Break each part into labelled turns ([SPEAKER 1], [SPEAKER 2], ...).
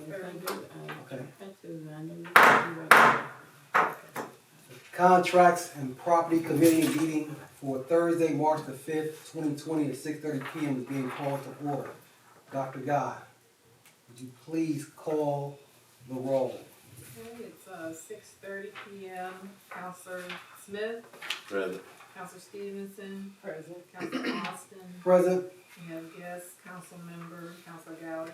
[SPEAKER 1] Okay. Contracts and Property Committee meeting for Thursday, March the 5th, 2020 at 6:30 p.m. is being called to order. Dr. Guy, would you please call the roll?
[SPEAKER 2] Okay, it's 6:30 p.m. Counselor Smith.
[SPEAKER 3] Present.
[SPEAKER 2] Counselor Stevenson. Present. Counselor Austin.
[SPEAKER 1] Present.
[SPEAKER 2] We have guest council member, Counselor Gowdy.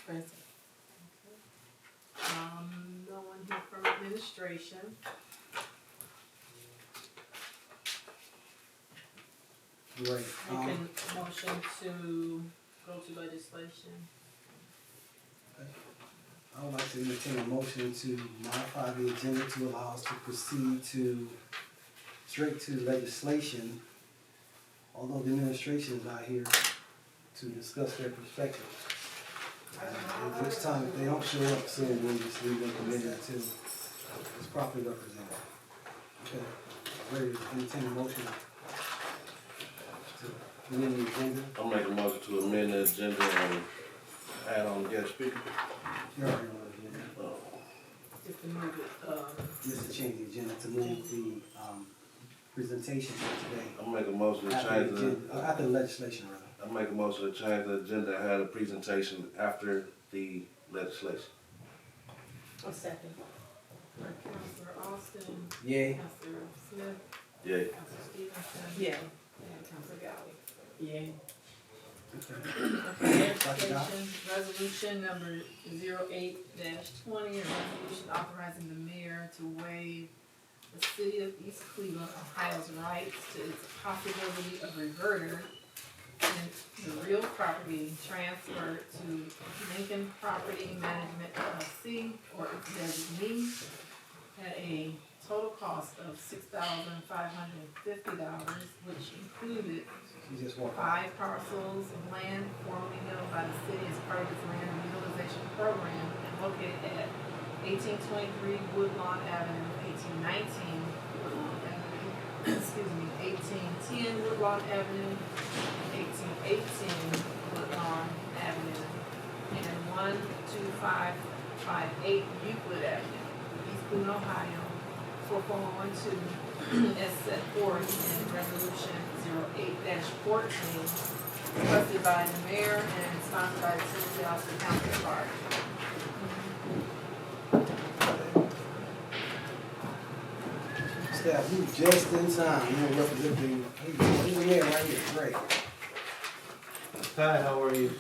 [SPEAKER 2] Present. No one here from administration.
[SPEAKER 1] Great.
[SPEAKER 2] Making a motion to go to legislation.
[SPEAKER 1] I would like to entertain a motion to modify the agenda to allow us to proceed straight to legislation, although the administration is not here to discuss their perspective. At which time, if they don't show up soon, we'll just leave them committee until it's properly represented. Okay, ready to entertain a motion to amend the agenda?
[SPEAKER 3] I'll make a motion to amend the agenda and add on guest speaker.
[SPEAKER 1] You already know the agenda.
[SPEAKER 2] Just to move it,
[SPEAKER 1] Just to change the agenda to move the presentation for today.
[SPEAKER 3] I'll make a motion to
[SPEAKER 1] After
[SPEAKER 3] change
[SPEAKER 1] the agenda, after the legislation, rather.
[SPEAKER 3] I'll make a motion to change the agenda and have a presentation after the legislation.
[SPEAKER 2] a second. Counselor Austin.
[SPEAKER 1] Yay.
[SPEAKER 2] Counselor Smith.
[SPEAKER 3] Yay.
[SPEAKER 2] Counselor Stevenson. Yeah. And Counselor Gowdy. Yeah. Legislation, resolution number 08-20, a resolution authorizing the mayor to waive the city of East Cleveland, Ohio's rights to its possibility of reverter and the real property transferred to Lincoln Property Management LLC or its designee at a total cost of $6,550, which included
[SPEAKER 1] You just walk.
[SPEAKER 2] 5 parcels of land formerly held by the city as part of its land utilization program and located at 1823 Woodlawn Avenue, 1819 Woodlawn Avenue, 1810 Woodlawn Avenue, 1818 Woodlawn Avenue, and 12558 Euclid Avenue, East Cleveland, Ohio, 44112, as set forth in resolution 08-14, requested by the mayor and sponsored by the Tennessee House of Council Park.
[SPEAKER 1] Staff, you just in time. You know, representing, he's the mayor right here. Great.
[SPEAKER 4] Hi, how are you?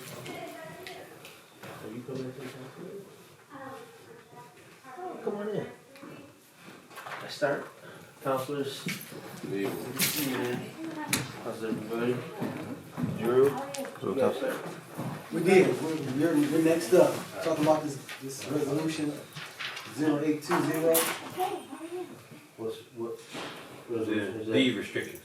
[SPEAKER 4] Are you coming to the Oh, come on in. I start. Counselors,
[SPEAKER 3] Leave.
[SPEAKER 4] good to see you, man. How's everybody? Drew? You got there?
[SPEAKER 1] We did. You're next up. Talking about this resolution 0820.
[SPEAKER 4] What resolution is that?
[SPEAKER 5] Deed restrictions.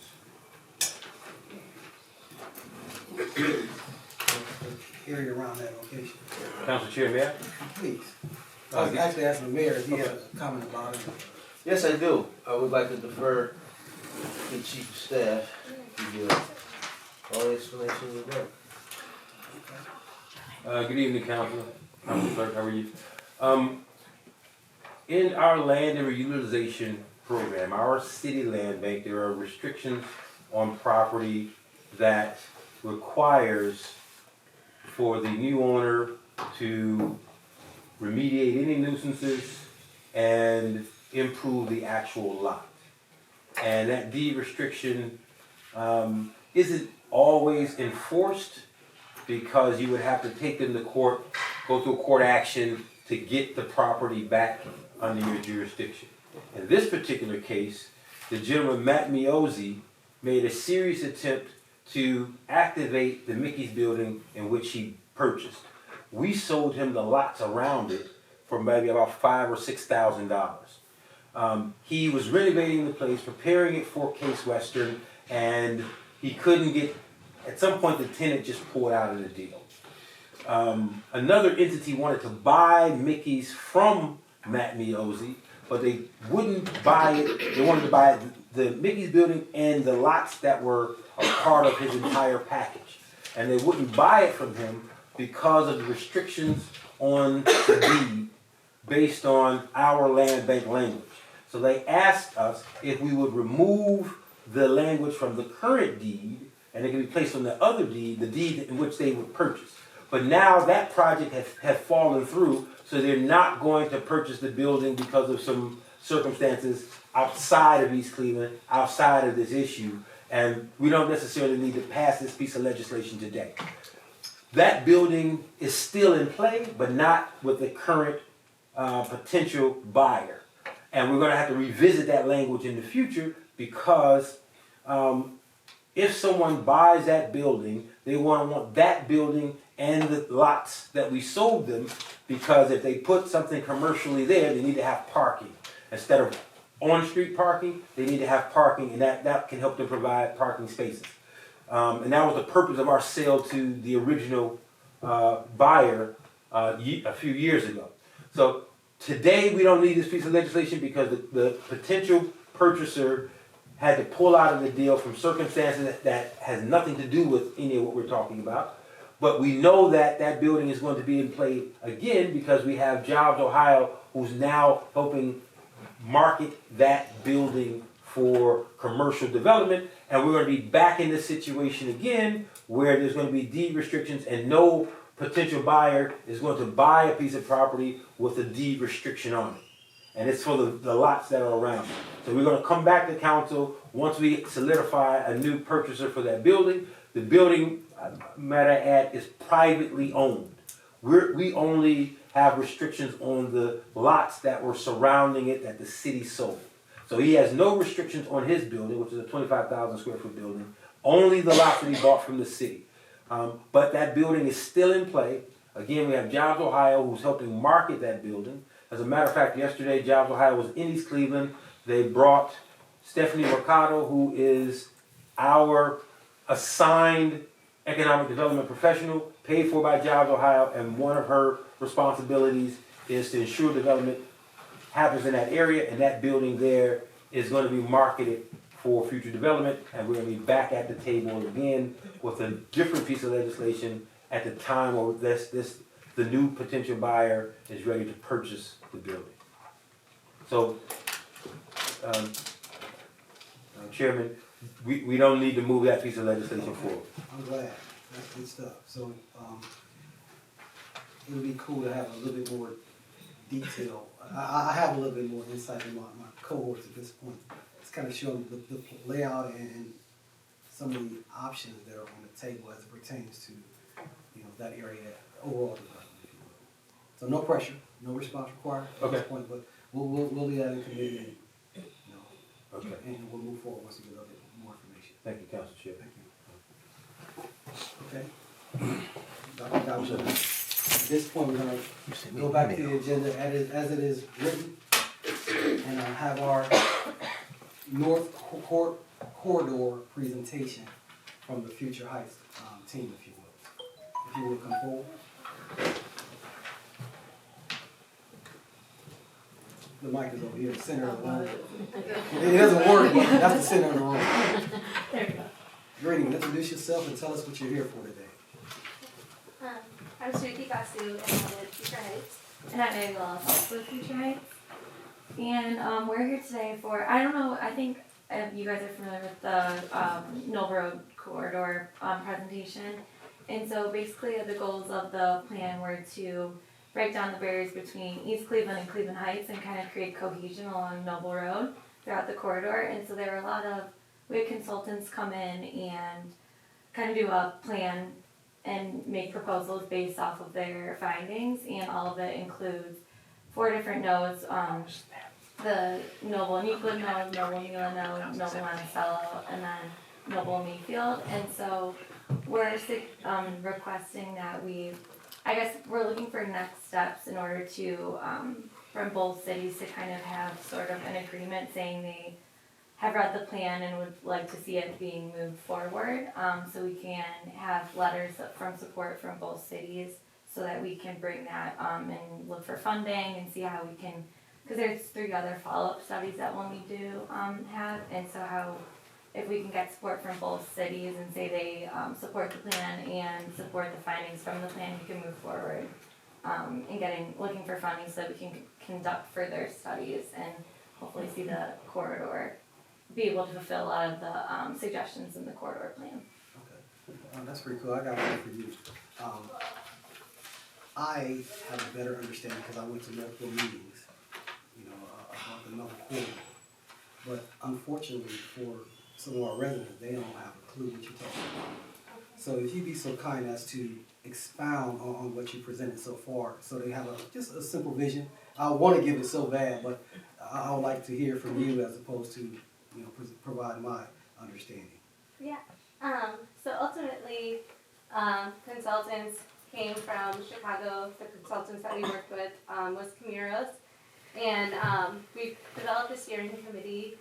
[SPEAKER 1] Area around that location.
[SPEAKER 5] Council Chair, may I?
[SPEAKER 1] Please. I was actually asking the mayor if he had a comment about it.
[SPEAKER 4] Yes, I do. I would like to defer to the chief of staff to give all the explanations of that.
[SPEAKER 5] Good evening, Council. Council Clerk, how are you? In our land and reutilization program, our city land bank, there are restrictions on property that requires for the new owner to remediate any nuisances and improve the actual lot. And that deed restriction isn't always enforced because you would have to take them to court, go through a court action to get the property back under your jurisdiction. In this particular case, the gentleman Matt Miozzi made a serious attempt to activate the Mickey's building in which he purchased. We sold him the lots around it for maybe about $5,000 or $6,000. He was renovating the place, preparing it for Case Western, and he couldn't get, at some point the tenant just pulled out of the deal. Another entity wanted to buy Mickey's from Matt Miozzi, but they wouldn't buy it. They wanted to buy the Mickey's building and the lots that were a part of his entire package. And they wouldn't buy it from him because of the restrictions on the deed based on our land bank language. So they asked us if we would remove the language from the current deed, and it can be placed on the other deed, the deed in which they would purchase. But now that project has fallen through, so they're not going to purchase the building because of some circumstances outside of East Cleveland, outside of this issue, and we don't necessarily need to pass this piece of legislation today. That building is still in play, but not with the current potential buyer. And we're gonna have to revisit that language in the future because if someone buys that building, they want that building and the lots that we sold them, because if they put something commercially there, they need to have parking. Instead of on-street parking, they need to have parking, and that can help them provide parking spaces. And that was the purpose of our sale to the original buyer a few years ago. So today, we don't need this piece of legislation because the potential purchaser had to pull out of the deal from circumstances that has nothing to do with any of what we're talking about. But we know that that building is going to be in play again because we have Jobs Ohio, who's now helping market that building for commercial development. And we're going to be back in this situation again where there's going to be deed restrictions and no potential buyer is going to buy a piece of property with a deed restriction on it. And it's for the lots that are around it. So we're going to come back to council once we solidify a new purchaser for that building. The building, matter of fact, is privately owned. We only have restrictions on the lots that were surrounding it that the city sold. So he has no restrictions on his building, which is a 25,000 square foot building, only the lots that he bought from the city. But that building is still in play. Again, we have Jobs Ohio who's helping market that building. As a matter of fact, yesterday Jobs Ohio was in East Cleveland. They brought Stephanie Mercado, who is our assigned economic development professional, paid for by Jobs Ohio, and one of her responsibilities is to ensure development happens in that area, and that building there is going to be marketed for future development, and we're going to be back at the table again with a different piece of legislation at the time where the new potential buyer is ready to purchase the building. So, Chairman, we don't need to move that piece of legislation forward.
[SPEAKER 1] I'm glad. That's good stuff. So, it would be cool to have a little bit more detail. I have a little bit more insight in my cohorts at this point. It's kind of showing the layout and some of the options that are on the table as it pertains to, that area, overall development, if you will. So no pressure, no response required at this point, but we'll leave that in committee and,
[SPEAKER 5] Okay.
[SPEAKER 1] and we'll move forward once we get a little bit more information.
[SPEAKER 5] Thank you, Council Chair.
[SPEAKER 1] Thank you. Okay. Dr. Dowd, at this point, we're gonna go back to the agenda as it is written and have our North Corridor presentation from the Future Heights team, if you will. If you will come forward. The mic is over here, the center of the room. It doesn't work, but that's the center of the room.
[SPEAKER 6] There we go.
[SPEAKER 1] Greetings, introduce yourself and tell us what you're here for today.
[SPEAKER 6] I'm Shruti Kasu, and I'm with Future Heights, and I'm Amy Laws, also with Future Heights. And we're here today for, I don't know, I think you guys are familiar with the Noble Road Corridor presentation. And so basically the goals of the plan were to break down the barriers between East Cleveland and Cleveland Heights and kind of create cohesion along Noble Road throughout the corridor. And so there were we had consultants come in and kind of do a plan and make proposals based off of their findings, and all of it includes 4 different nodes, the Noble and Euclid node, Noble Newland node, Noble Monticello, and then Noble Mayfield. And so we're requesting that we're looking for next steps in order to, from both cities to kind of have sort of an agreement saying they have read the plan and would like to see it being moved forward, so we can have letters from support from both cities so that we can bring that and look for funding and see how we can, because there's 3 other follow-up studies that we'll need to have, and so how if we can get support from both cities and say they support the plan and support the findings from the plan, we can move forward in looking for funding so we can conduct further studies and hopefully see the corridor be able to fulfill a lot of the suggestions in the corridor plan.
[SPEAKER 1] Okay, that's pretty cool. I got one for you. I have a better understanding because I went to multiple meetings, about the Noble Corridor. But unfortunately for some of our residents, they don't have a clue what you're talking about. So if you'd be so kind as to expound on what you presented so far, so they have just a simple vision. I want to give it so bad, but I would like to hear from you as opposed to, provide my understanding.
[SPEAKER 7] Yeah. So ultimately, consultants came from Chicago. The consultants that we worked with was Camiros. And we developed a steering committee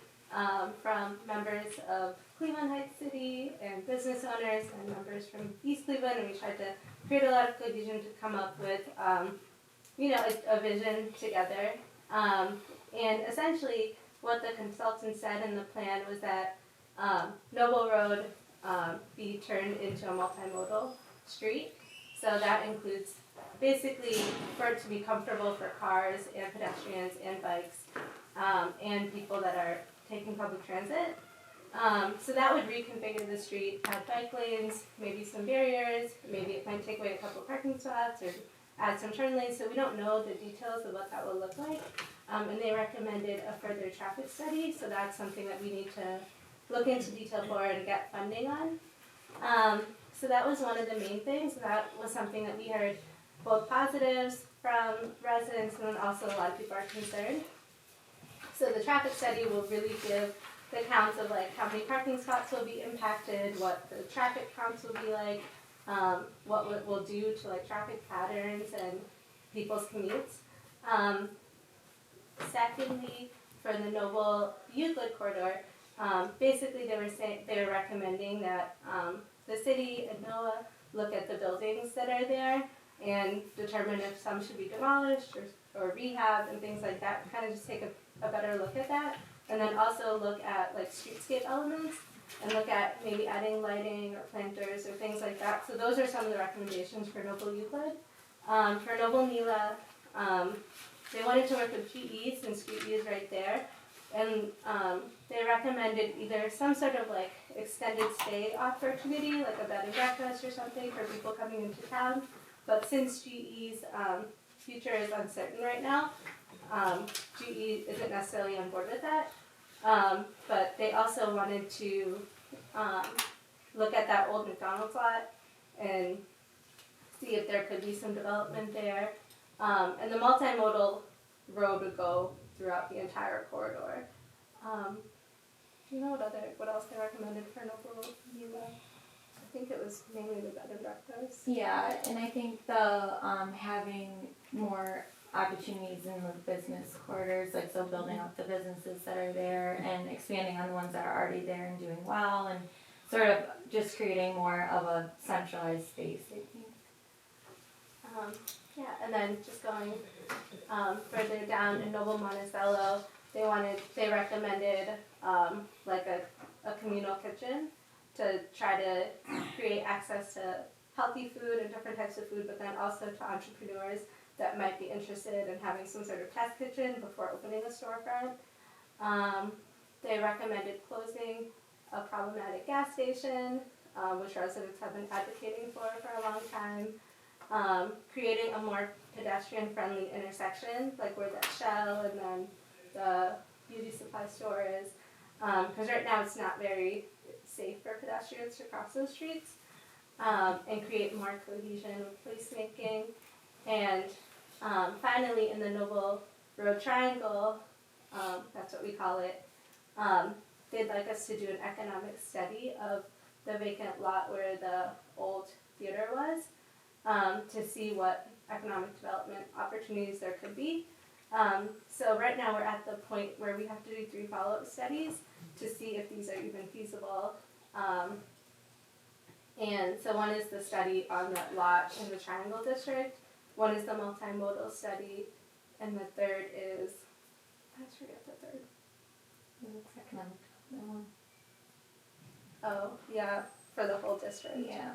[SPEAKER 7] from members of Cleveland Heights City and business owners and members from East Cleveland. And we tried to create a lot of cohesion to come up with, a vision together. And essentially, what the consultant said in the plan was that Noble Road be turned into a multimodal street. So that includes basically for it to be comfortable for cars and pedestrians and bikes and people that are taking public transit. So that would reconfigure the street, have bike lanes, maybe some barriers, maybe it might take away a couple parking spots or add some turn lanes. So we don't know the details of what that will look like. And they recommended a further traffic study, so that's something that we need to look into detail for and get funding on. So that was one of the main things. That was something that we heard both positives from residents and then also a lot of people are concerned. So the traffic study will really give the counts of like how many parking spots will be impacted, what the traffic counts will be like, what it will do to like traffic patterns and people's commutes. Secondly, for the Noble Euclid corridor, basically they were recommending that the city and NOAA look at the buildings that are there and determine if some should be demolished or rehab and things like that. Kind of just take a better look at that, and then also look at like streetscape elements and look at maybe adding lighting or planters or things like that. So those are some of the recommendations for Noble Euclid. For Noble Nila, they wanted to work with GE since GE is right there, and they recommended either some sort of like extended stay opportunity, like a bed and breakfast or something for people coming into town. But since GE's future is uncertain right now, GE isn't necessarily on board with that. But they also wanted to look at that old McDonald's lot and see if there could be some development there. And the multimodal road would go throughout the entire corridor. Do you know what else they recommended for Noble Nila? I think it was mainly the bed and breakfast.
[SPEAKER 6] Yeah, and I think the having more opportunities in the business corridors, like so building up the businesses that are there and expanding on the ones that are already there and doing well, and sort of just creating more of a centralized space, I think.
[SPEAKER 7] Yeah, and then just going further down in Noble Monticello, they recommended like a communal kitchen to try to create access to healthy food and different types of food, but then also to entrepreneurs that might be interested in having some sort of test kitchen before opening a storefront. They recommended closing a problematic gas station, which residents have been advocating for a long time. Creating a more pedestrian-friendly intersection, like where that Shell and then the beauty supply store is, because right now it's not very safe for pedestrians to cross those streets, and create more cohesion with placemaking. And finally, in the Noble Road Triangle, that's what we call it, they'd like us to do an economic study of the vacant lot where the old theater was, to see what economic development opportunities there could be. So right now we're at the point where we have to do 3 follow-up studies to see if these are even feasible. And so one is the study on that lot in the Triangle District, one is the multimodal study, and the third is, I forget the third.
[SPEAKER 6] Economic development one.
[SPEAKER 7] Oh, yeah, for the whole district.
[SPEAKER 6] Yeah.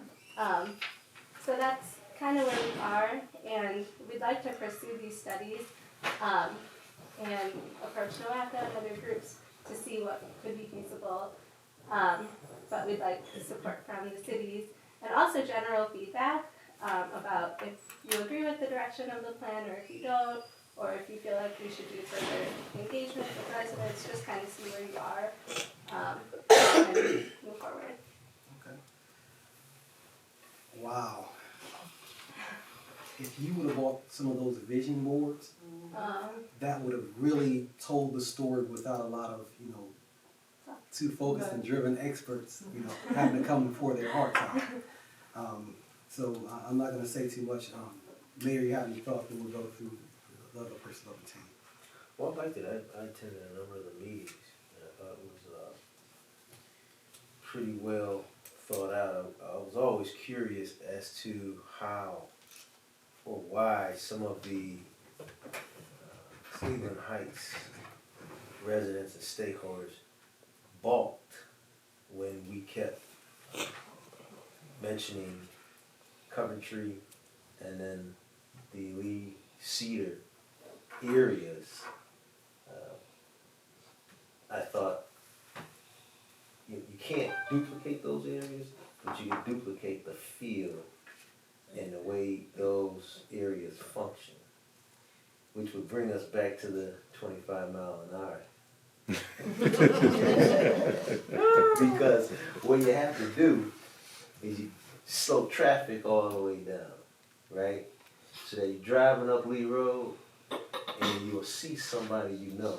[SPEAKER 7] So that's kind of where we are, and we'd like to pursue these studies and approach NOACA and other groups to see what could be feasible. But we'd like support from the cities and also general feedback about if you agree with the direction of the plan or if you don't, or if you feel like we should do further engagement with residents, just kind of see where you are and move forward.
[SPEAKER 1] Okay. Wow. If you would have bought some of those vision boards, that would have really told the story without a lot of, too focused and driven experts, having to come before their hearts out. So I'm not gonna say too much. Mayor, you have any thoughts, then we'll go through the other person on the team.
[SPEAKER 4] Well, I liked it. I attended a number of the meetings. And I thought it was pretty well thought out. I was always curious as to how or why some of the Cleveland Heights residents and stakeholders balked when we kept mentioning Coventry and then the Lee Cedar areas. I thought you can't duplicate those areas, but you can duplicate the feel and the way those areas function, which would bring us back to the 25 mile an hour. Because what you have to do is you slow traffic all the way down, right? So that you're driving up Lee Road and you'll see somebody you know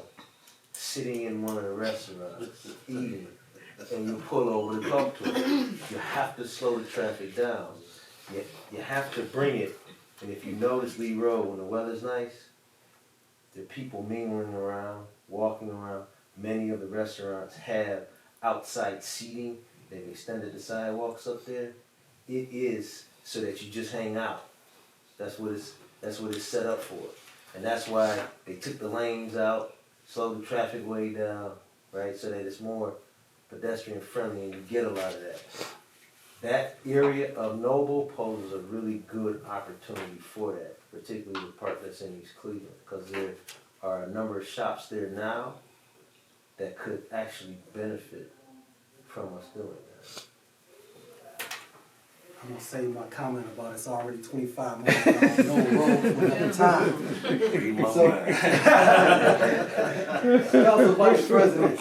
[SPEAKER 4] sitting in one of the restaurants eating, and you pull over to talk to them. You have to slow the traffic down. You have to bring it. And if you notice Lee Road, when the weather's nice, there are people mingling around, walking around. Many of the restaurants have outside seating. They've extended the sidewalks up there. It is so that you just hang out. That's what it's set up for. And that's why they took the lanes out, slowed the traffic way down, right? So that it's more pedestrian friendly and you get a lot of that. That area of Noble poses a really good opportunity for that, particularly the part that's in East Cleveland, because there are a number of shops there now that could actually benefit from us doing that.
[SPEAKER 1] I'm gonna save my comment about it's already 25 miles an hour, no road for another time. Council Vice President,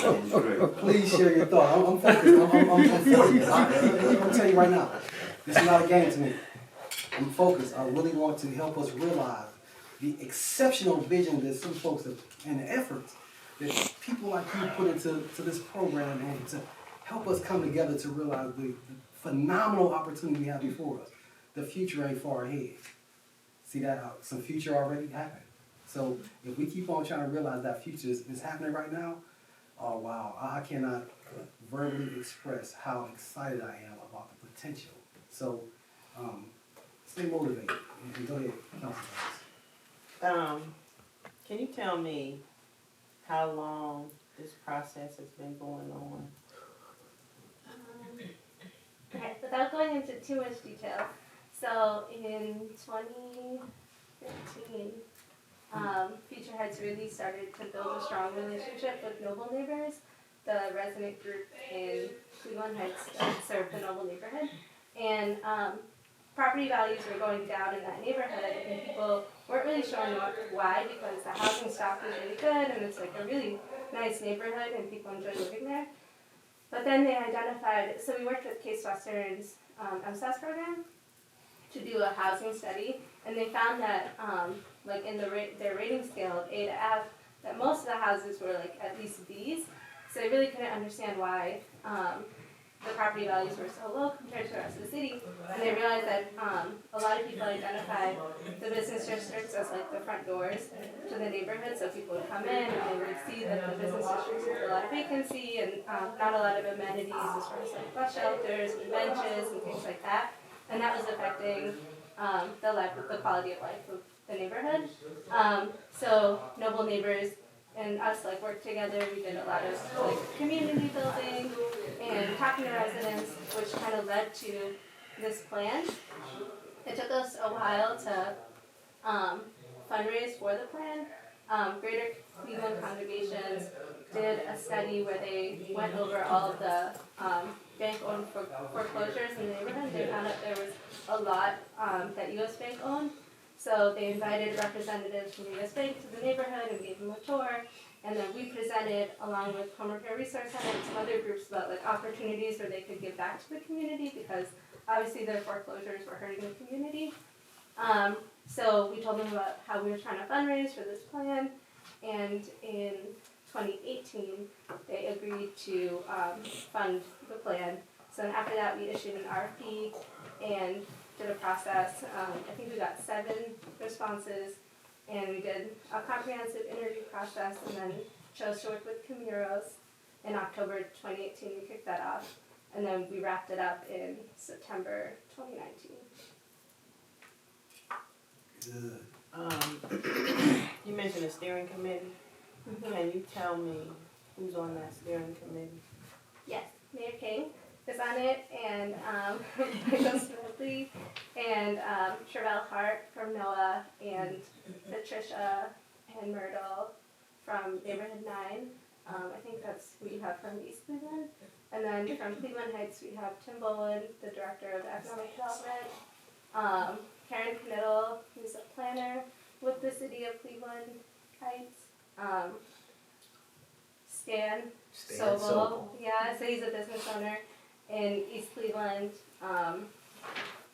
[SPEAKER 1] please share your thoughts. I'm focused. I'm focused. I'm gonna tell you right now, this is not a game to me. I'm focused. I really want to help us realize the exceptional vision that some folks have and the efforts that people like you put into this program and to help us come together to realize the phenomenal opportunity we have before us. The future ain't far ahead. See that? Some future already happened. So if we keep on trying to realize that future is happening right now, oh wow, I cannot verbally express how excited I am about the potential. So stay motivated and go ahead, Councilor.
[SPEAKER 8] Can you tell me how long this process has been going on?
[SPEAKER 7] Okay, without going into too much detail, so in 2015, Future Heights really started to build a strong relationship with Noble Neighbors, the resident group in Cleveland Heights that served the Noble neighborhood. And property values were going down in that neighborhood, and people weren't really sure why, because the housing stock was really good, and it's like a really nice neighborhood, and people enjoy living there. But then they identified, so we worked with Case Western's MSAS program to do a housing study, and they found that, like in their rating scale of A to F, that most of the houses were like at least Bs. So they really couldn't understand why the property values were so low compared to the rest of the city. And they realized that a lot of people identified the business districts as like the front doors to the neighborhood. So people would come in and they would see that the business districts had a lot of vacancy and not a lot of amenities as far as like bus shelters and benches and things like that. And that was affecting the quality of life of the neighborhood. So Noble Neighbors and us like worked together. We did a lot of like community building and talking to residents, which kind of led to this plan. It took us a while to fundraise for the plan. Greater Cleveland Congregations did a study where they went over all of the bank-owned foreclosures in the neighborhood. They found out there was a lot that U.S. Bank owned. So they invited representatives from U.S. Bank to the neighborhood and gave them a tour. And then we presented, along with Home Repair Resource Center and some other groups, about like opportunities where they could give back to the community, because obviously their foreclosures were hurting the community. So we told them about how we were trying to fundraise for this plan, and in 2018, they agreed to fund the plan. So then after that, we issued an RFP and did a process. I think we got 7 responses, and we did a comprehensive interview process, and then chose to work with Camiros. In October 2018, we kicked that off, and then we wrapped it up in September 2019.
[SPEAKER 1] Good.
[SPEAKER 8] You mentioned a steering committee. Can you tell me who's on that steering committee?
[SPEAKER 7] Yes, Mayor King is on it, and Michael Smedley, and Travell Hart from NOAA, and Patricia and Myrtle from Neighborhood 9. I think that's who we have from East Cleveland. And then from Cleveland Heights, we have Tim Boland, the Director of Economic Development, Karen Knittel, who's a planner with the City of Cleveland Heights, Stan Sobel,
[SPEAKER 4] Sobel.
[SPEAKER 7] yeah, so he's a business owner in East Cleveland,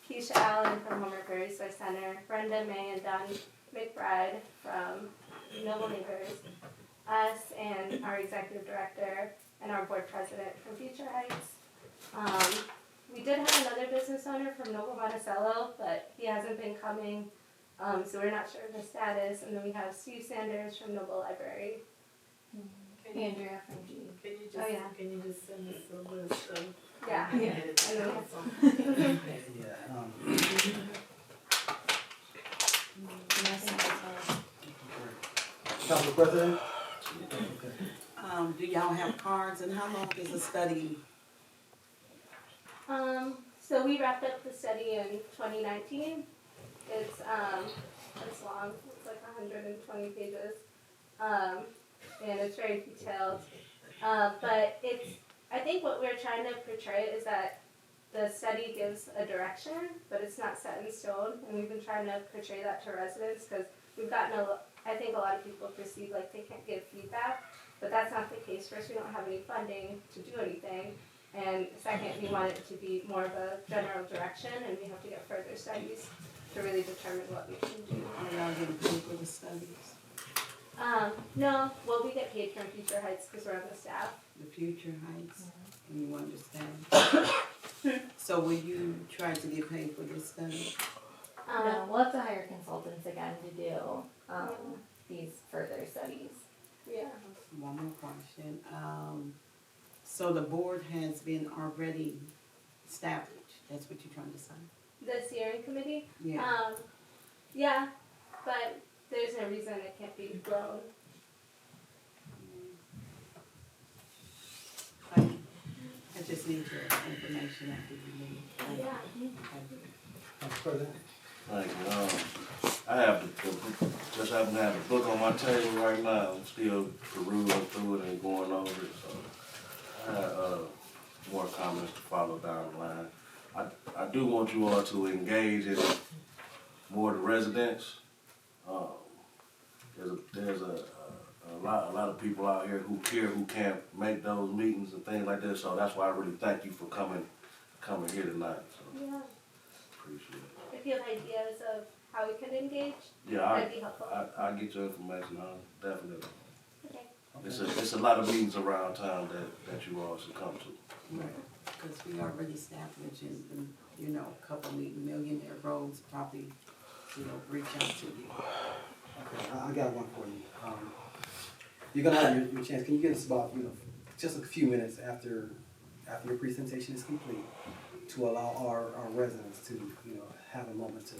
[SPEAKER 7] Keisha Allen from Home Repair Resource Center, Brenda May and Don McBride from Noble Neighbors, us and our executive director and our board president from Future Heights. We did have another business owner from Noble Monticello, but he hasn't been coming, so we're not sure of the status. And then we have Steve Sanders from Noble Library.
[SPEAKER 6] Andrea from G.
[SPEAKER 2] Can you just,
[SPEAKER 7] Oh, yeah.
[SPEAKER 2] can you just send us a list of?
[SPEAKER 7] Yeah.
[SPEAKER 2] And then
[SPEAKER 1] Yeah, Council President? Okay.
[SPEAKER 9] Do y'all have cards, and how long is the study?
[SPEAKER 7] So we wrapped up the study in 2019. It's long. It's like 120 pages, and it's very detailed. But I think what we're trying to portray is that the study gives a direction, but it's not set in stone. And we've been trying to portray that to residents, because we've gotten I think a lot of people perceive like they can't give feedback, but that's not the case. First, we don't have any funding to do anything. And second, we want it to be more of a general direction, and we have to get further studies to really determine what we can do.
[SPEAKER 9] Are y'all getting paid for the studies?
[SPEAKER 7] No, well, we get paid from Future Heights because we're on the staff.
[SPEAKER 9] The Future Heights, and you understand? So will you try to get paid for this study?
[SPEAKER 6] No, we'll have to hire consultants again to do these further studies.
[SPEAKER 7] Yeah.
[SPEAKER 9] One more question. So the board has been already established, that's what you're trying to say?
[SPEAKER 7] The steering committee?
[SPEAKER 9] Yeah.
[SPEAKER 7] Yeah, but there's no reason it can't be grown.
[SPEAKER 9] I just need your information after you leave.
[SPEAKER 7] Yeah.
[SPEAKER 1] Council President?
[SPEAKER 3] Thank you. I have just happen to have the book on my table right now. I'm still perusing through it and going over it, so I have more comments to follow down the line. I do want you all to engage in more the residents. There's a lot of people out here who can't make those meetings and things like this, so that's why I really thank you for coming here tonight. So
[SPEAKER 7] Yeah.
[SPEAKER 3] appreciate it.
[SPEAKER 7] If you have ideas of how we can engage,
[SPEAKER 3] Yeah,
[SPEAKER 7] that'd be helpful.
[SPEAKER 3] I'll get your information on it, definitely.
[SPEAKER 7] Okay.
[SPEAKER 3] It's a lot of meetings around town that you all should come to.
[SPEAKER 9] Right, because we already established and, a couple of millionaire roads probably, reach out to you.
[SPEAKER 1] Okay, I got one for you. You're gonna have your chance. Can you give us about, just a few minutes after your presentation is complete to allow our residents to, have a moment to,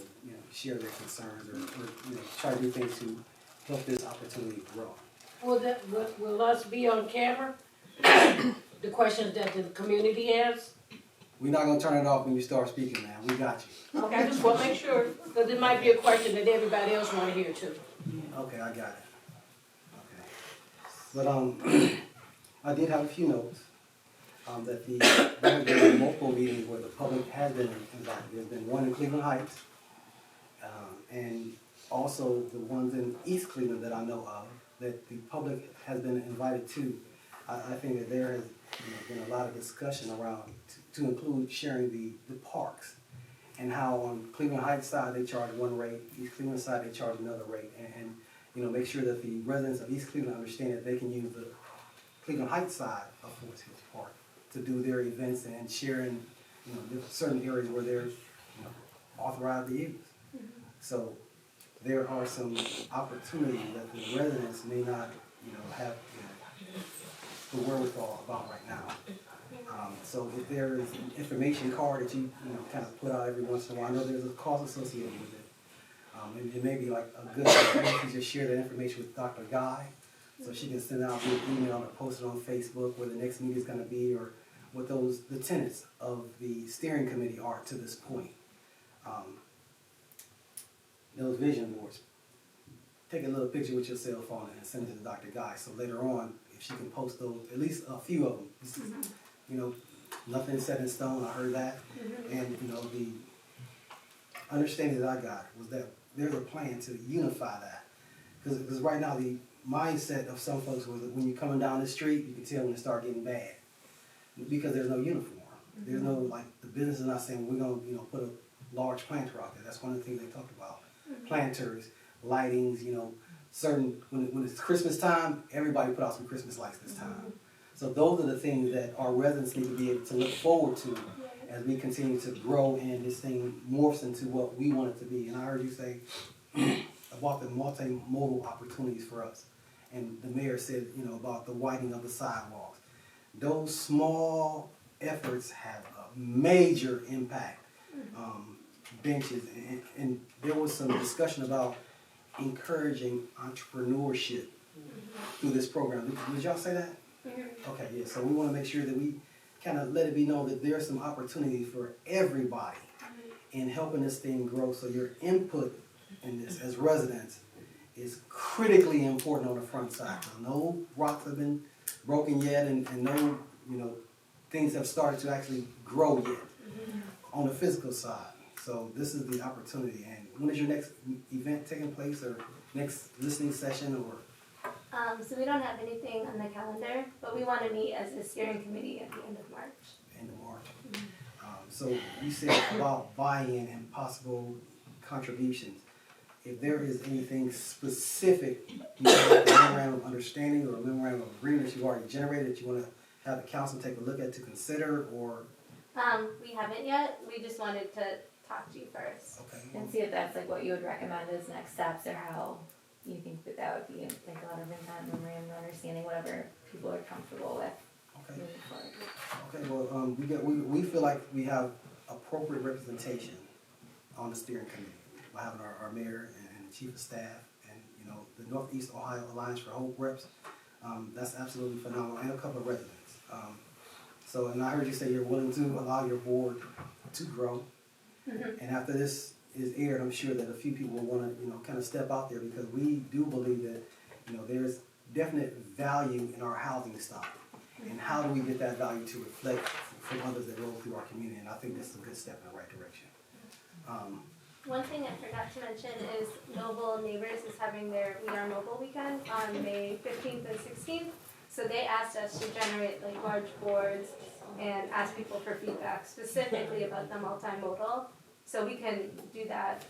[SPEAKER 1] share their concerns or try to do things to help this opportunity grow.
[SPEAKER 10] Will us be on camera? The questions that the community has?
[SPEAKER 1] We're not gonna turn it off when you start speaking, man. We got you.
[SPEAKER 10] Okay, I just wanna make sure, cause it might be a question that everybody else wanna hear too.
[SPEAKER 1] Okay, I got it. Okay. But, I did have a few notes, that there have been multiple meetings where the public has been invited. There's been one in Cleveland Heights, and also the ones in East Cleveland that I know of, that the public has been invited to. I think that there has been a lot of discussion around to include sharing the parks, and how on Cleveland Heights side they charge one rate, East Cleveland side they charge another rate, and make sure that the residents of East Cleveland understand that they can use the Cleveland Heights side of Forest Hills Park to do their events and sharing, certain areas where there's authorized vehicles. So there are some opportunities that the residents may not, have the wherewithal about right now. So if there is an information card that you kind of put out every once in a while, I know there's a cost associated with it. It may be like a good idea to just share that information with Dr. Guy, so she can send out an email or post it on Facebook where the next meeting is going to be, or what the tenets of the steering committee are to this point. Those vision boards. Take a little picture with your cell phone and send it to Dr. Guy. So later on, if she can post those, at least a few of them. This is, nothing is set in stone. I heard that, and the understanding that I got was that there's a plan to unify that, because right now the mindset of some folks was that when you're coming down the street, you can tell when it start getting bad, because there's no uniform. There's no, like, the business is not saying we're gonna put a large planter out there. That's one of the things they talked about. Planters, lightings, certain, when it's Christmas time, everybody put out some Christmas lights this time. So those are the things that our residents need to be able to look forward to as we continue to grow and this thing morphs into what we want it to be. And I heard you say about the multimodal opportunities for us. And the mayor said, about the widening of the sidewalks. Those small efforts have a major impact. Benches, and there was some discussion about encouraging entrepreneurship through this program. Did y'all say that? Okay, yeah, so we want to make sure that we kind of let it be known that there's some opportunity for everybody in helping this thing grow. So your input in this as residents is critically important on the front side. No rocks have been broken yet, and no, things have started to actually grow yet on the physical side. So this is the opportunity. And when is your next event taking place, or next listening session, or?
[SPEAKER 7] So we don't have anything on the calendar, but we want to meet as a steering committee at the end of March.
[SPEAKER 1] End of March. So you said about buy-in and possible contributions. If there is anything specific, a memorandum of understanding or a memorandum of agreement that you've already generated that you want to have the council take a look at to consider, or?
[SPEAKER 7] We haven't yet. We just wanted to talk to you first.
[SPEAKER 1] Okay.
[SPEAKER 6] And see if that's like what you would recommend as next steps, or how you think that would be, like a lot of memorandum of understanding, whatever people are comfortable with.
[SPEAKER 1] Okay.
[SPEAKER 6] Moving forward.
[SPEAKER 1] Okay, well, we feel like we have appropriate representation on the steering committee by having our mayor and the chief of staff and, the Northeast Ohio Alliance for Hope reps. That's absolutely phenomenal, and a couple of residents. And I heard you say you're willing to allow your board to grow. And after this is aired, I'm sure that a few people will want to, kind of step out there, because we do believe that, there's definite value in our housing stock. And how do we get that value to reflect from others that roll through our community? And I think this is a good step in the right direction.
[SPEAKER 7] One thing I forgot to mention is Noble Neighbors is having their We Are Mobile weekend on May 15th and 16th. So they asked us to generate like large boards and ask people for feedback specifically about the multimodal. So we can do that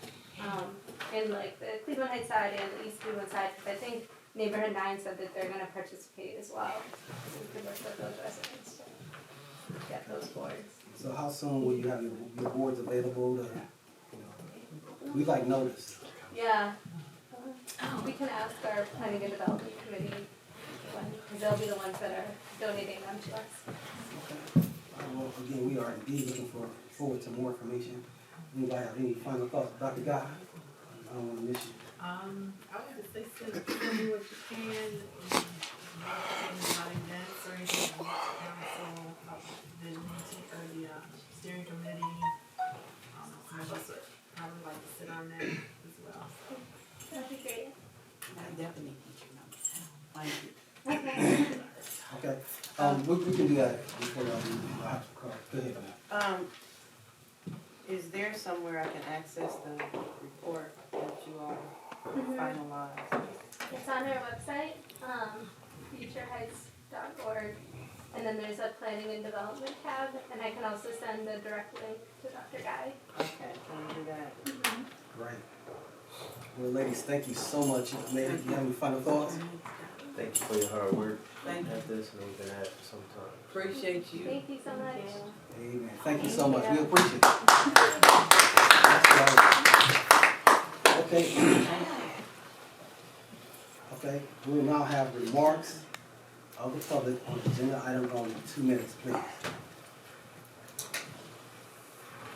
[SPEAKER 7] in like the Cleveland Heights side and the East Cleveland side, because I think Neighborhood 9 said that they're going to participate as well. So we could work with those residents to get those boards.
[SPEAKER 1] So how soon will you have your boards available to, we like notice?
[SPEAKER 7] Yeah. We can ask our planning and development committee, because they'll be the ones that are donating them to us.
[SPEAKER 1] Okay. Well, again, we are indeed looking forward to more information. Anybody have any final thoughts, Dr. Guy? I don't wanna miss you.
[SPEAKER 2] I would just say send me what you can, and about events or anything, council, the steering committee. Some of us would probably like to sit on that as well.
[SPEAKER 7] That'd be great.
[SPEAKER 9] I definitely need your number. Thank you.
[SPEAKER 1] Okay, we can do that before I have to call. Go ahead.
[SPEAKER 8] Is there somewhere I can access the report that you all finalized?
[SPEAKER 7] It's on our website, futureheights.org, and then there's a planning and development tab, and I can also send the direct link to Dr. Guy.
[SPEAKER 8] Okay, can you do that?
[SPEAKER 1] Right. Well, ladies, thank you so much. Lady, you have any final thoughts?
[SPEAKER 4] Thank you for your hard work.
[SPEAKER 9] Thank you.
[SPEAKER 4] At this, and we've been at it for some time.
[SPEAKER 9] Appreciate you.
[SPEAKER 7] Thank you so much.
[SPEAKER 1] Amen. Thank you so much. We appreciate it. Okay. Okay, we will now have remarks of the public on agenda items on 2 minutes, please.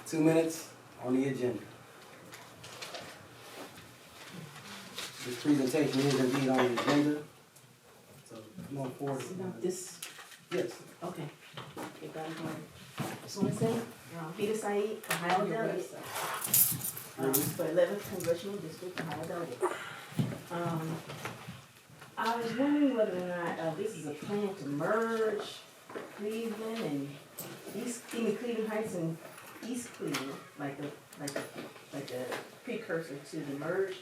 [SPEAKER 1] 2 minutes on the agenda. This presentation is indeed on the agenda. So come on forward.
[SPEAKER 10] This,
[SPEAKER 1] Yes.
[SPEAKER 10] okay. Okay, got it. Just want to say, Peter Said, Ohio delegate. For 11th Congressional District, Ohio delegate. I was wondering whether or not this is a plan to merge Cleveland and Cleveland Heights and East Cleveland, like the precursor to the merge.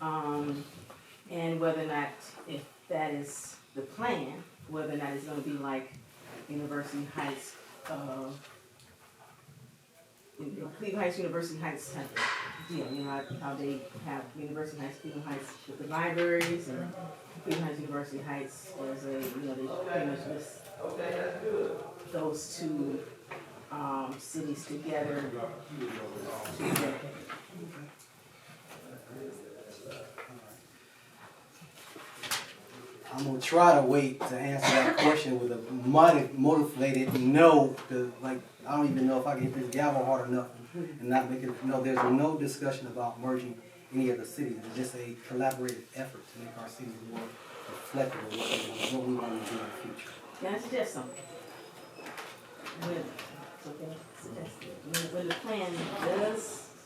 [SPEAKER 10] And whether or not, if that is the plan, whether or not it's gonna be like University Heights, Cleveland Heights, University Heights type of deal, you know, how they have University Heights, Cleveland Heights with the libraries, and Cleveland Heights, University Heights as a, you know, they pretty much list those two, cities together.
[SPEAKER 1] I'm gonna try to wait to answer that question with a motivated no, because like, I don't even know if I can hit this gavel hard enough and not make it, no, there's no discussion about merging any of the cities. It's just a collaborative effort to make our cities more reflective of what we want to do in the future.
[SPEAKER 10] Can I suggest something? When the plan does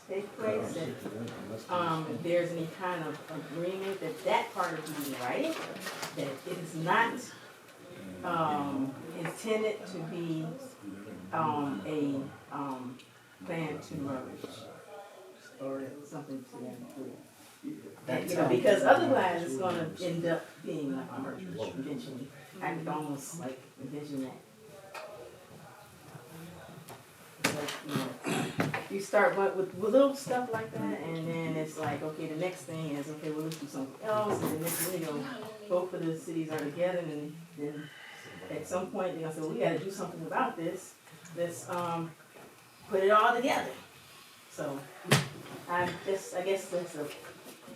[SPEAKER 10] take place, that if there's any kind of agreement that part of the right, that it is not intended to be a plan to merge or something to that effect. You know, because otherwise it's gonna end up being like a merger eventually. I could almost like envision that. But, you know, you start with little stuff like that, and then it's like, okay, the next thing is, okay, well, let's do something else, and then next thing you know, both of the cities are together, and then at some point they're gonna say, well, we gotta do something about this. Let's put it all together. So I guess that's a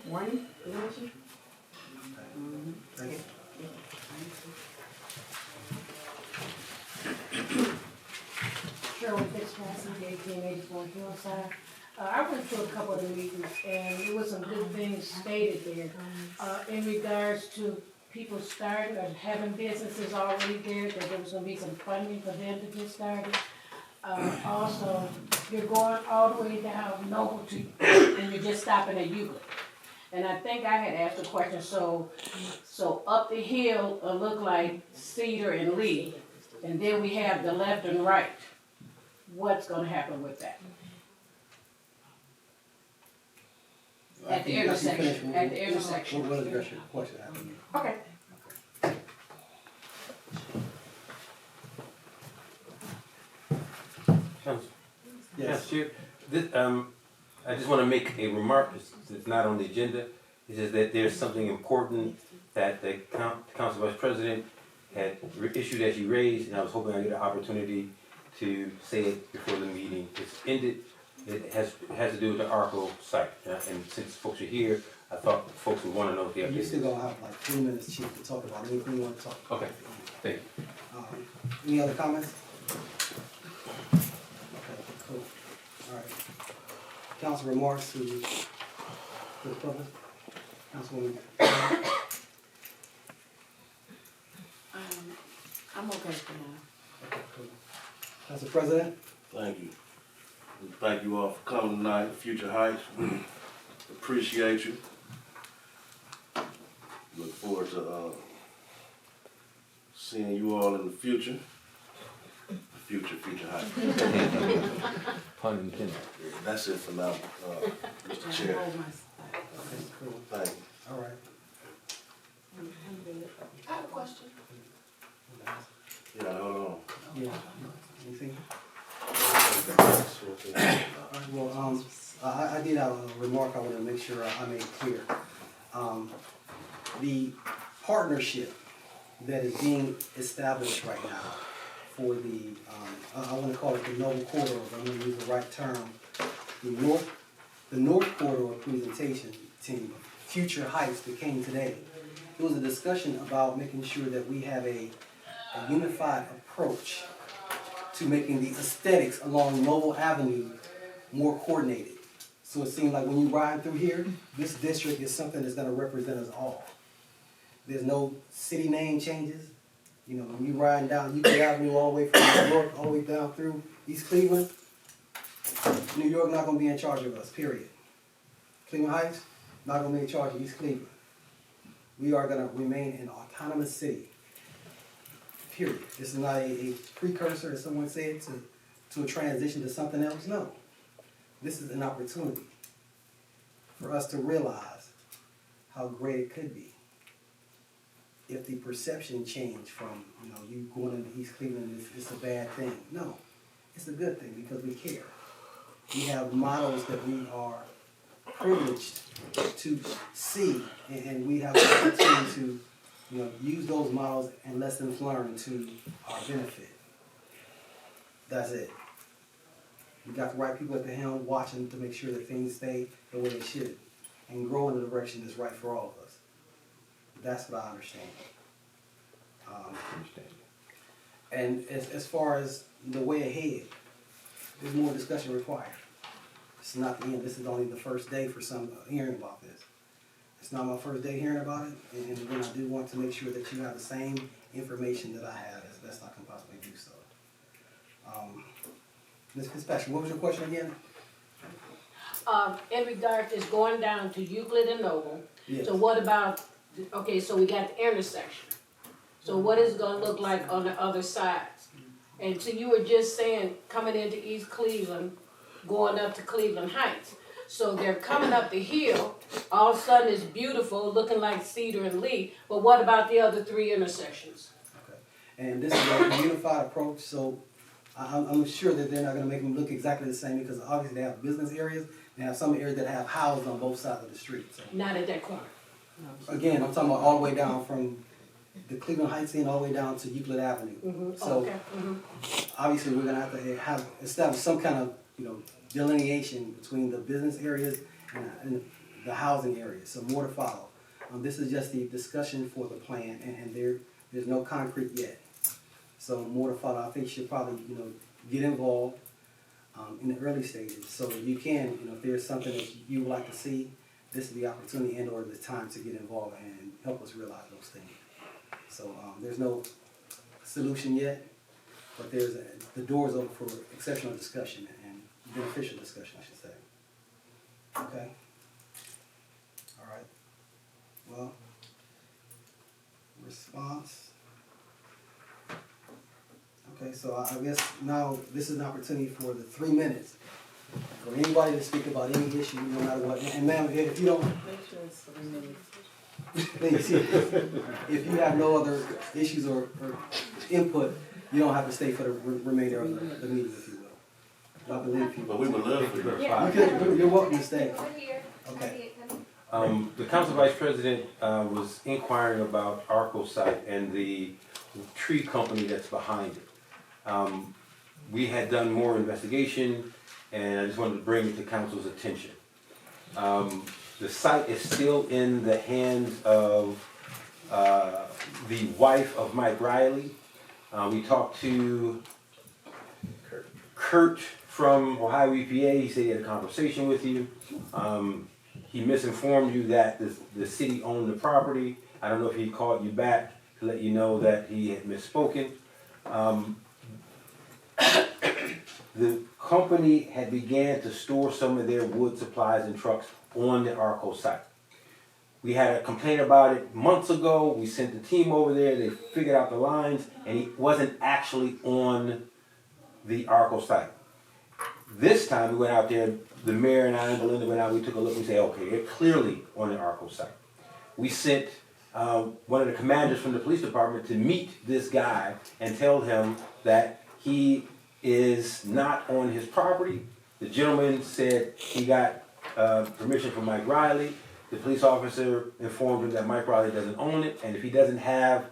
[SPEAKER 10] warning, isn't it?
[SPEAKER 1] Thank you.
[SPEAKER 10] Sherwin Fitzpatrick, 1884 Hillside. I went to a couple of the meetings, and there was some good things stated there in regards to people starting or having businesses already there, that there was going to be some funding for them to get started. Also, you're going all the way down Novelty, and you're just stopping at Euclid. And I think I had asked a question, so up the hill look like Cedar and Lee, and then we have the left and right. What's gonna happen with that? At the intersection,
[SPEAKER 1] We'll address your question after you.
[SPEAKER 10] Okay.
[SPEAKER 5] Council.
[SPEAKER 1] Yes.
[SPEAKER 5] Chair, this, I just want to make a remark, it's not on the agenda, it's just that there's something important that the Council Vice President had issued that she raised, and I was hoping I'd get an opportunity to say it before the meeting is ended. It has to do with the ARCO site, and since folks are here, I thought folks would want to know what the update
[SPEAKER 1] You
[SPEAKER 5] is.
[SPEAKER 1] still gonna have like 3 minutes, Chief, to talk about anything you want to talk about.
[SPEAKER 5] Okay, thank you.
[SPEAKER 1] Any other comments? Okay, cool. All right. Council remarks to to the public? Councilwoman?
[SPEAKER 9] I'm okay for now.
[SPEAKER 1] Council President?
[SPEAKER 3] Thank you. And thank you all for coming tonight, Future Heights. We appreciate you. Look forward to seeing you all in the future. Future Heights.
[SPEAKER 5] Pun intended.
[SPEAKER 3] That's it for now, Mr. Chair.
[SPEAKER 9] Hold my spot.
[SPEAKER 1] Okay, cool.
[SPEAKER 3] Thank you.
[SPEAKER 1] All right.
[SPEAKER 9] I'm good.
[SPEAKER 2] I have a question.
[SPEAKER 3] Yeah, hold on.
[SPEAKER 1] Yeah, anything? All right, well, I did have a remark I want to make sure I made clear. The partnership that is being established right now for the, I want to call it the Noble Corridor, if I'm going to use the right term. The North Corridor presentation team, Future Heights, that came today. It was a discussion about making sure that we have a unified approach to making the aesthetics along Noble Avenue more coordinated. So it seemed like when you ride through here, this district is something that's gonna represent us all. There's no city name changes. You know, when you riding down Euclid Avenue all the way from New York, all the way down through East Cleveland, New York not gonna be in charge of us, period. Cleveland Heights, not gonna be in charge of East Cleveland. We are gonna remain an autonomous city. Period. This is not a precursor, as someone said, to a transition to something else. No. This is an opportunity for us to realize how great it could be if the perception changed from, you going into East Cleveland is a bad thing. No, it's a good thing because we care. We have models that we are privileged to see, and we have the opportunity to use those models and lessons learned to our benefit. That's it. We got the right people at the helm watching to make sure that things stay the way they should and grow in the direction that's right for all of us. That's what I understand. And as far as the way ahead, there's more discussion required. It's not the end. This is only the first day for some hearing about this. It's not my first day hearing about it, and again, I do want to make sure that you have the same information that I have as best I can possibly do so. Ms. Fitzpatrick, what was your question again?
[SPEAKER 10] In regard to going down to Euclid and Noble,
[SPEAKER 1] Yes.
[SPEAKER 10] so what about, okay, so we got the intersection. So what is it gonna look like on the other sides? And so you were just saying, coming into East Cleveland, going up to Cleveland Heights. So they're coming up the hill, all of a sudden it's beautiful, looking like Cedar and Lee, but what about the other three intersections?
[SPEAKER 1] Okay. And this is a unified approach, so I'm sure that they're not gonna make them look exactly the same because obviously they have business areas, they have some areas that have houses on both sides of the street. So
[SPEAKER 10] Not at that corner.
[SPEAKER 1] again, I'm talking about all the way down from the Cleveland Heights end all the way down to Euclid Avenue. So
[SPEAKER 10] Okay,
[SPEAKER 1] obviously we're gonna have to establish some kind of, delineation between the business areas and the housing areas, so more to follow. This is just the discussion for the plan, and there's no concrete yet. So more to follow. I think you should probably, get involved in the early stages, so you can, if there's something that you would like to see, this is the opportunity and or the time to get involved and help us realize those things. So there's no solution yet, but the door's open for exceptional discussion and beneficial discussion, I should say. Okay? All right. Well, response. Okay, so I guess now this is an opportunity for the 3 minutes for anybody to speak about any issue, no matter what. And ma'am, if you don't,
[SPEAKER 8] Make sure it's 3 minutes.
[SPEAKER 1] please, if you have no other issues or input, you don't have to stay for the remainder of the meeting, if you will. I believe people.
[SPEAKER 3] But we would love for you.
[SPEAKER 1] You're welcome to stay.
[SPEAKER 7] Over here.
[SPEAKER 1] Okay.
[SPEAKER 5] The council vice president was inquiring about Arcosite and the tree company that's behind it. We had done more investigation, and I just wanted to bring it to council's attention. The site is still in the hands of the wife of Mike Riley. We talked to Kurt from Ohio EPA. He said he had a conversation with you. he misinformed you that the city owned the property. I don't know if he called you back to let you know that he had misspoken. The company had began to store some of their wood supplies and trucks on the ARCO site. We had a complaint about it months ago. We sent the team over there. They figured out the lines, and he wasn't actually on the ARCO site. This time we went out there, the mayor and I and Belinda went out, we took a look and said, okay, they're clearly on the ARCO site. We sent one of the commanders from the police department to meet this guy and tell him that he is not on his property. The gentleman said he got permission from Mike Riley. The police officer informed him that Mike Riley doesn't own it, and if he doesn't have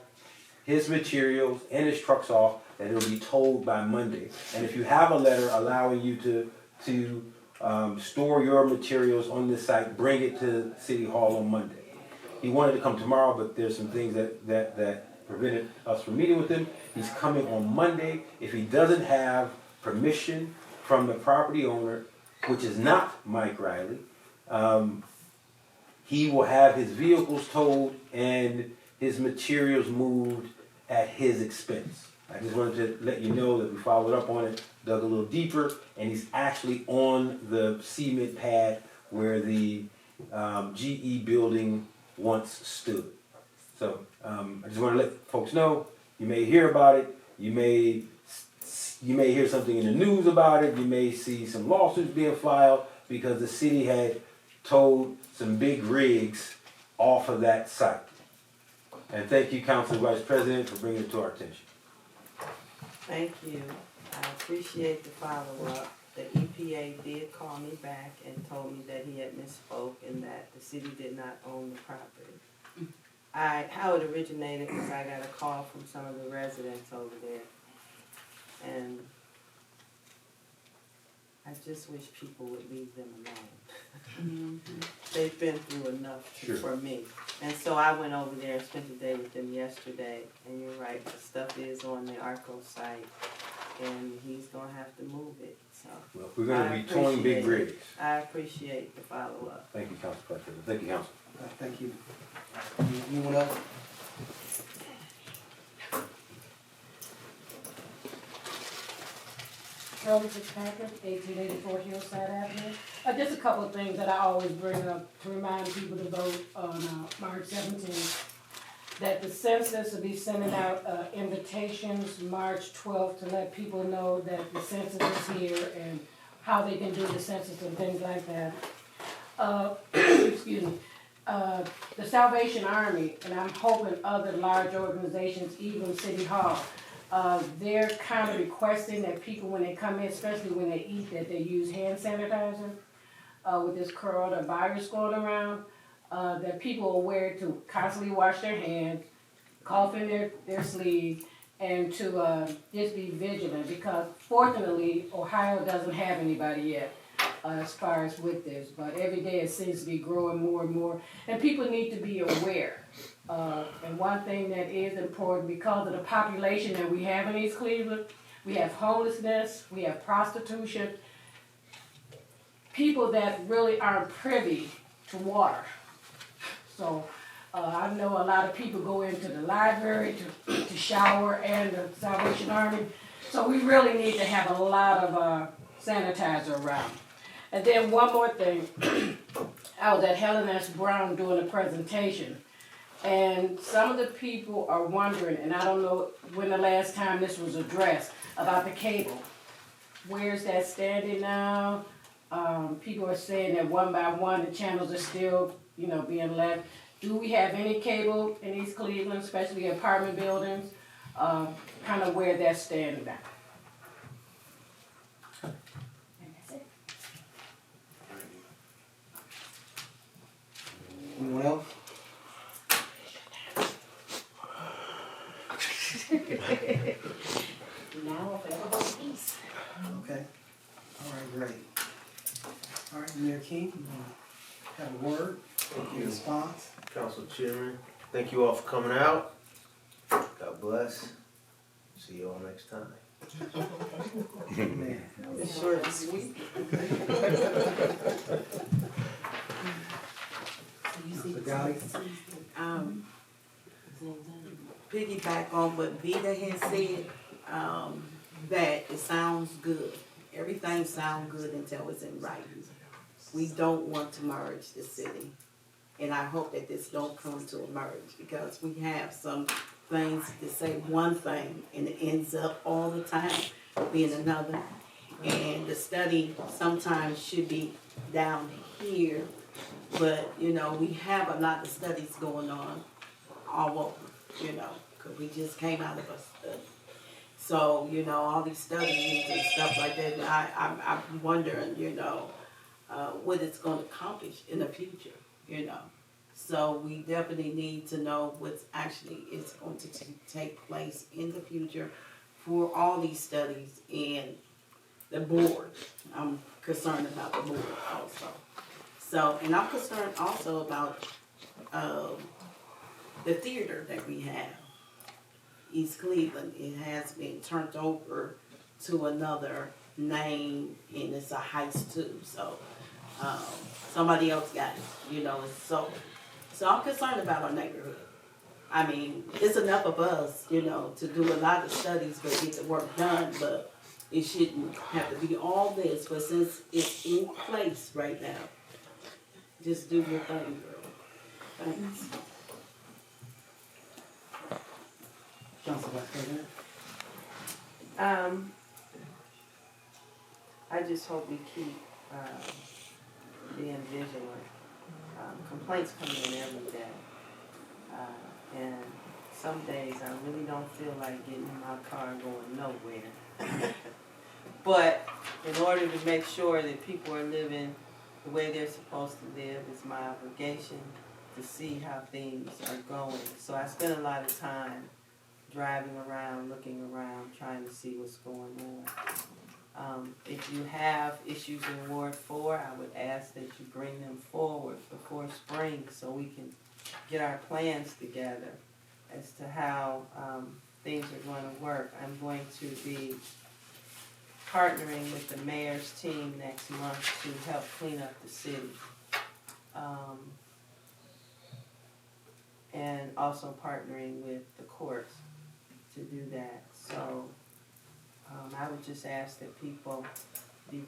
[SPEAKER 5] his materials and his trucks off, that it'll be towed by Monday. And if you have a letter allowing you to store your materials on this site, bring it to City Hall on Monday. He wanted to come tomorrow, but there's some things that prevented us from meeting with him. He's coming on Monday. If he doesn't have permission from the property owner, which is not Mike Riley, he will have his vehicles towed and his materials moved at his expense. I just wanted to let you know that we followed up on it, dug a little deeper, and he's actually on the cement pad where the GE building once stood. So I just want to let folks know, you may hear about it, you may hear something in the news about it, you may see some lawsuits being filed because the city had towed some big rigs off of that site. And thank you, Council Vice President, for bringing it to our attention.
[SPEAKER 8] Thank you. I appreciate the follow-up. The EPA did call me back and told me that he had misspoke and that the city did not own the property. How it originated was I got a call from some of the residents over there. And I just wish people would leave them alone. They've been through enough for me. And so I went over there and spent the day with them yesterday. And you're right, the stuff is on the ARCO site. And he's gonna have to move it, so.
[SPEAKER 5] Well, we're gonna be towing big rigs.
[SPEAKER 8] I appreciate the follow-up.
[SPEAKER 5] Thank you, Council President. Thank you, Council.
[SPEAKER 1] Thank you. Anyone else?
[SPEAKER 10] Shirley Fitzpatrick, 1884 Hillside Avenue. Just a couple of things that I always bring up to remind people to vote on March 17th. That the census will be sending out invitations March 12th to let people know that the census is here and how they can do the census and things like that. Excuse me. The Salvation Army, and I'm hoping other large organizations, even City Hall, they're kind of requesting that people, when they come in, especially when they eat, that they use hand sanitizer with this coronavirus going around. That people are aware to constantly wash their hands, cough in their sleeve, and to just be vigilant, because fortunately Ohio doesn't have anybody yet as far as with this, but every day it seems to be growing more and more, and people need to be aware. And one thing that is important, because of the population that we have in East Cleveland, we have homelessness, we have prostitution, people that really aren't privy to water. So I know a lot of people go into the library to shower and the Salvation Army. So we really need to have a lot of sanitizer around. And then one more thing. I was at Helen S. Brown doing a presentation. And some of the people are wondering, and I don't know when the last time this was addressed, about the cable. Where's that standing now? People are saying that one by one the channels are still, being left. Do we have any cable in East Cleveland, especially apartment buildings? Kind of where that's standing now. And that's it.
[SPEAKER 1] Anyone else?
[SPEAKER 10] Now if ever hold peace.
[SPEAKER 1] Okay. All right, great. All right, Mayor King, you want to have a word?
[SPEAKER 4] Thank you,
[SPEAKER 1] Response?
[SPEAKER 4] Council Chairman. Thank you all for coming out. God bless. See you all next time.
[SPEAKER 1] Man,
[SPEAKER 8] It's short and sweet.
[SPEAKER 1] Gotti?
[SPEAKER 9] Piggyback on what Vita has said, that it sounds good. Everything sounds good until it's in writing. We don't want to merge the city. And I hope that this don't come to a merge, because we have some things to say one thing and it ends up all the time being another. And the study sometimes should be down here, but, you know, we have a lot of studies going on all over, you know, because we just came out of a study. So, you know, all these studies and stuff like that, I'm wondering, you know, what it's going to accomplish in the future, you know. So we definitely need to know what's actually is going to take place in the future for all these studies and the board. I'm concerned about the board also. So, and I'm concerned also about the theater that we have, East Cleveland. It has been turned over to another name, and it's a heist too. So somebody else got it, you know. So I'm concerned about our neighborhood. I mean, it's enough of us, you know, to do a lot of studies but get the work done, but it shouldn't have to be all this. But since it's in place right now, just do your thing, girl. Thanks.
[SPEAKER 1] Council Vice President?
[SPEAKER 8] I just hope we keep being vigilant. Complaints come in every day. And some days I really don't feel like getting in my car and going nowhere. But in order to make sure that people are living the way they're supposed to live, it's my obligation to see how things are going. So I spend a lot of time driving around, looking around, trying to see what's going on. If you have issues in Ward 4, I would ask that you bring them forward before spring so we can get our plans together as to how things are going to work. I'm going to be partnering with the mayor's team next month to help clean up the city. And also partnering with the courts to do that. So I would just ask that people be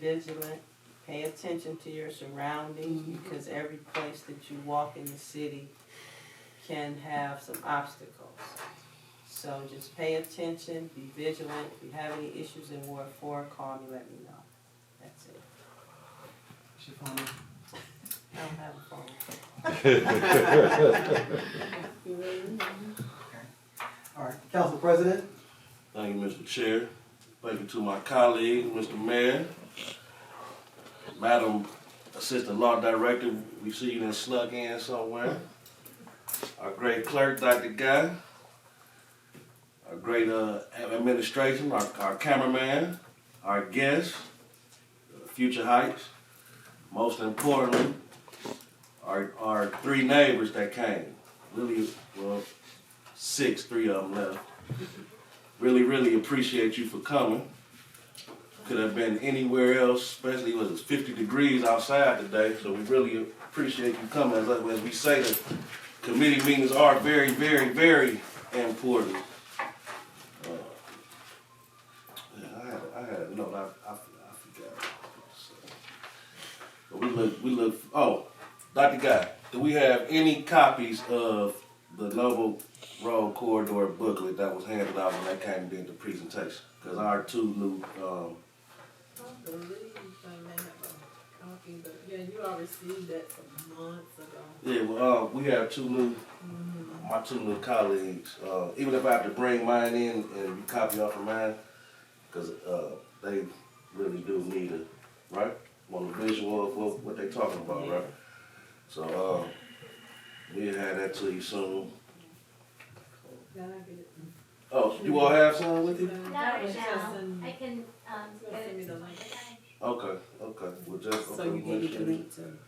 [SPEAKER 8] vigilant, pay attention to your surroundings, because every place that you walk in the city can have some obstacles. So just pay attention, be vigilant. If you have any issues in Ward 4, call me, let me know. That's it.
[SPEAKER 1] Shifana?
[SPEAKER 8] I don't have a phone.
[SPEAKER 1] All right, Council President?
[SPEAKER 3] Thank you, Mr. Chair. Thank you to my colleague, Mr. Mayor. Madam Assistant Law Director, we see you done snuck in somewhere. Our great clerk, Dr. Guy. Our great administration, our cameraman, our guests, Future Heights. Most importantly, our three neighbors that came. Really, well, three of them left. Really appreciate you for coming. Could have been anywhere else, especially it was 50 degrees outside today, so we really appreciate you coming. As we say, the committee meetings are very, very, very important. I had a note, I forgot. So, but we look, oh, Dr. Guy, do we have any copies of the Noble Road Corridor booklet that was handed out when that came into presentation? Because our two new,
[SPEAKER 2] I believe I may have a copy, but yeah, you all received that some months ago.
[SPEAKER 3] yeah, well, we have two new, my two new colleagues. Even if I have to bring mine in and you copy off of mine, because they really do need it, right? Want a visual of what they're talking about, right? So we'll have that to you soon.
[SPEAKER 2] Then I get it.
[SPEAKER 3] Oh, you all have some with you?
[SPEAKER 6] Not
[SPEAKER 2] That
[SPEAKER 6] right
[SPEAKER 2] was
[SPEAKER 6] now.
[SPEAKER 2] just in-
[SPEAKER 6] I can,
[SPEAKER 2] It's gonna send me the link.
[SPEAKER 3] Okay. Well, just
[SPEAKER 9] So you can get the link too.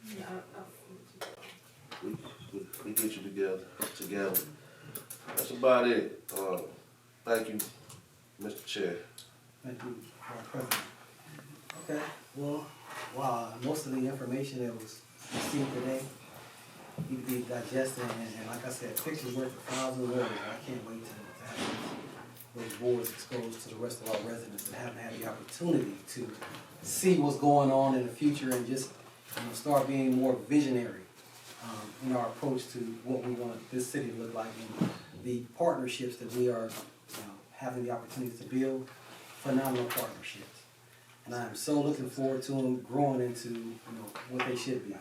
[SPEAKER 2] Yeah, I'll send it to you.
[SPEAKER 3] we get you together. That's about it. Thank you, Mr. Chair.
[SPEAKER 1] Thank you, Vice President. Okay, well, wow, most of the information that was received today need to be digested, and like I said, pictures worth 1,000 words, and I can't wait to have those boards exposed to the rest of our residents that haven't had the opportunity to see what's going on in the future and just, start being more visionary in our approach to what we want this city to look like and the partnerships that we are having the opportunity to build, phenomenal partnerships. And I am so looking forward to them growing into what they should be.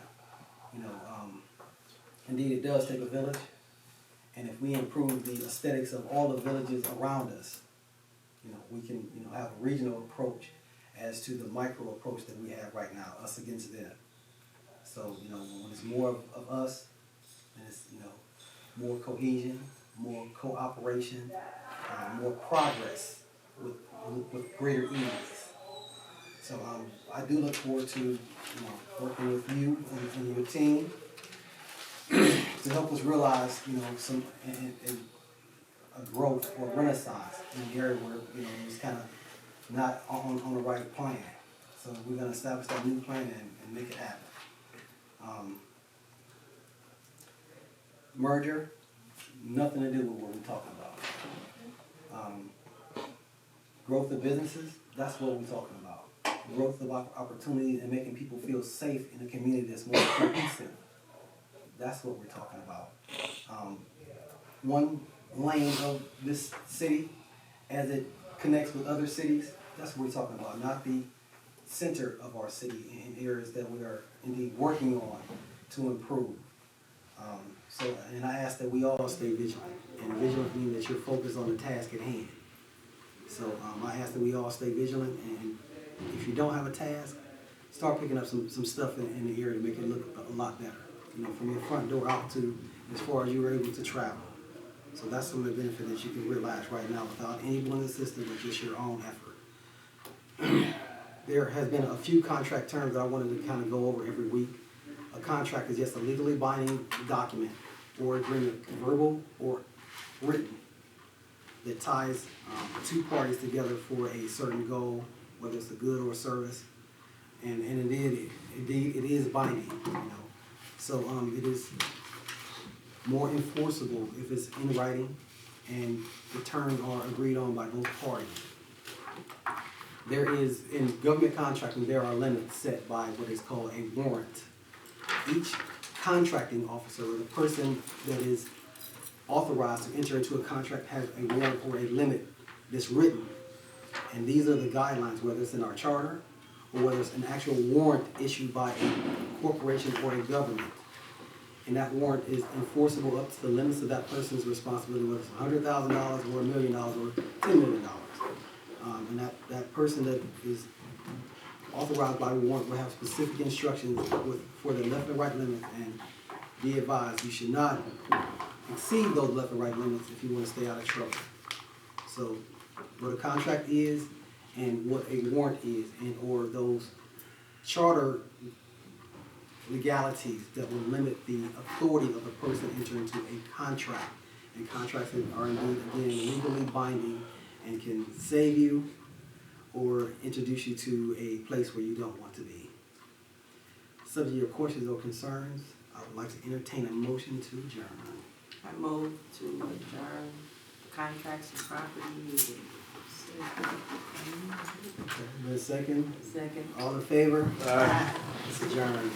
[SPEAKER 1] Indeed, it does take a village, and if we improve the aesthetics of all the villages around us, we can have a regional approach as to the micro approach that we have right now, us against them. So when it's more of us, and it's more cohesion, more cooperation, more progress with greater ease. So I do look forward to working with you and your team to help us realize some a growth or renaissance in the area where it was kind of not on the right plan. So we're going to establish that new plan and make it happen. Merger, nothing to do with what we're talking about. Growth of businesses, that's what we're talking about. Growth of opportunities and making people feel safe in a community that's more cohesive. That's what we're talking about. One lane of this city as it connects with other cities, that's what we're talking about, not the center of our city in areas that we are indeed working on to improve. And I ask that we all stay vigilant. And vigilant means that you're focused on the task at hand. So I ask that we all stay vigilant, and if you don't have a task, start picking up some stuff in the area to make it look a lot better. From your front door out to as far as you were able to travel. So that's some of the benefit that you can realize right now without anyone assisting with just your own effort. There has been a few contract terms that I wanted to kind of go over every week. A contract is just a legally binding document or agreement, verbal or written, that ties two parties together for a certain goal, whether it's a good or a service. And indeed it is binding, So it is more enforceable if it's in writing and the terms are agreed on by both parties. There is, in government contracting, there are limits set by what is called a warrant. Each contracting officer or the person that is authorized to enter into a contract has a warrant or a limit that's written. And these are the guidelines, whether it's in our charter or whether it's an actual warrant issued by a corporation or a government. And that warrant is enforceable up to the limits of that person's responsibility, whether it's $100,000 or $1 million or $10 million. And that person that is authorized by the warrant will have specific instructions for the left and right limits, and be advised you should not exceed those left and right limits if you want to stay out of trouble. So what a contract is and what a warrant is, and or those charter legalities that will limit the authority of the person entering into a contract. And contracts are indeed, again, legally binding and can save you or introduce you to a place where you don't want to be. Subject to your questions or concerns, I would like to entertain a motion to adjourn.
[SPEAKER 8] I move to adjourn contracts and property meeting.
[SPEAKER 1] Okay, second?
[SPEAKER 8] Second.
[SPEAKER 1] All in favor? Aye. It's adjourned.